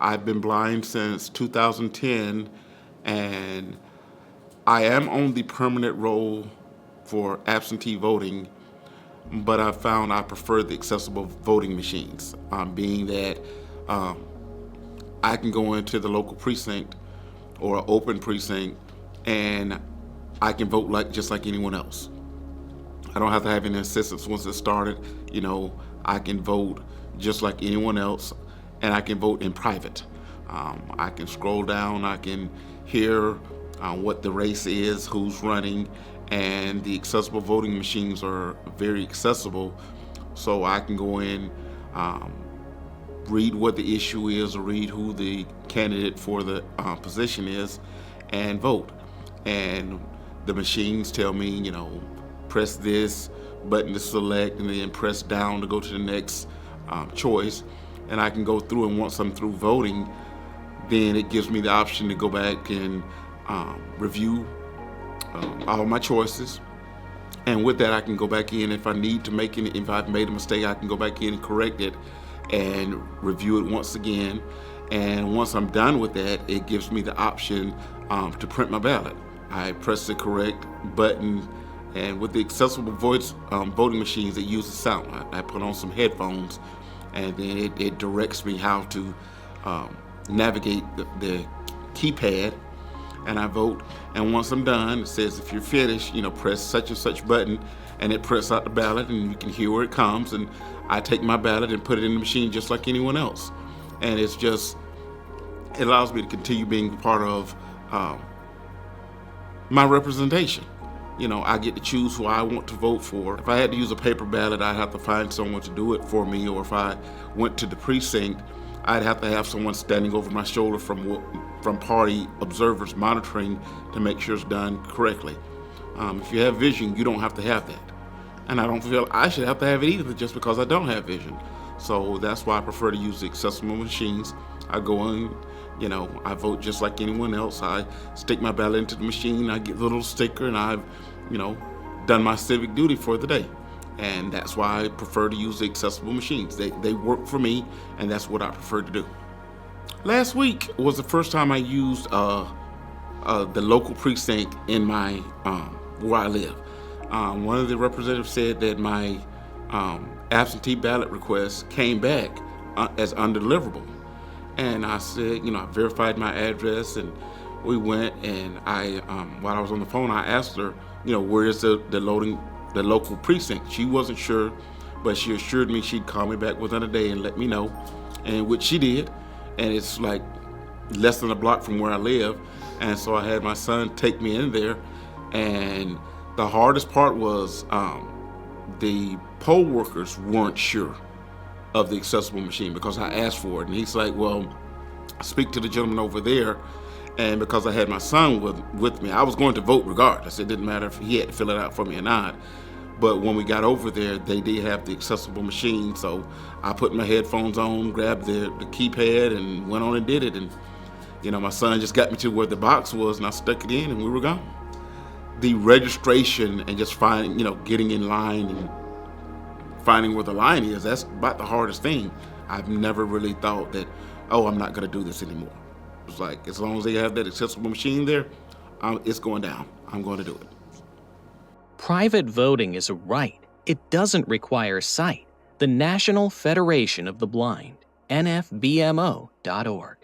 I've been blind since 2010, and I am on the permanent roll for absentee voting, but I found I prefer the accessible voting machines, being that um, I can go into the local precinct or an open precinct and I can vote just like anyone else. I don't have to have any assistance once it started. I can vote just like anyone else, and I can vote in private. I can scroll down, I can hear what the race is, who's running, and the accessible voting machines are very accessible. So I can go in, read what the issue is, or read who the candidate for the position is, and vote. And the machines tell me, press this button to select, and then press down to go to the next choice. And I can go through, and once I'm through voting, then it gives me the option to go back and review all my choices. And with that, I can go back in if I need to make any, if I've made a mistake, I can go back in and correct it and review it once again. And once I'm done with that, it gives me the option to print my ballot. I press the correct button, and with the accessible voice voting machines, it uses sound. I put on some headphones, and then it directs me how to navigate the keypad, and I vote. And once I'm done, it says if you're finished, press such and such button, and it prints out the ballot, and you can hear where it comes. And I take my ballot and put it in the machine just like anyone else. And it allows me to continue being part of my representation. I get to choose who I want to vote for. If I had to use a paper ballot, I'd have to find someone to do it for me, or if I went to the precinct, I'd have to have someone standing over my shoulder from party observers monitoring to make sure it's done correctly. If you have vision, you don't have to have that. And I don't feel I should have to have it either just because I don't have vision. So that's why I prefer to use the accessible machines. I go in, I vote just like anyone else. I stick my ballot into the machine, I get the little sticker, and I've, done my civic duty for the day. And that's why I prefer to use the accessible machines. They work for me, and that's what I prefer to do. Last week was the first time I used the local precinct in my where I live. One of the representatives said that my absentee ballot request came back as undeliverable. And I said, I verified my address, and we went, and while I was on the phone, I asked her, where is the local precinct? She wasn't sure, but she assured me she'd call me back within a day and let me know, and which she did. And it's like less than a block from where I live. And so I had my son take me in there, and the hardest part was the poll workers weren't sure of the accessible machine because I asked for it. And he's like, well, speak to the gentleman over there. And because I had my son with me, I was going to vote regardless. It didn't matter if he had to fill it out for me or not. But when we got over there, they did have the accessible machine. So I put my headphones on, grabbed the keypad, and went on and did it. And, my son just got me to where the box was, and I stuck it in, and we were gone. The registration and just getting in line and finding where the line is, that's about the hardest thing. I've never really thought that, I'm not going to do this anymore. It's like, as long as they have that accessible machine there, it's going down. I'm going to do it. Private voting is a right. It doesn't require sight. The National Federation of the Blind, NFBMO.org.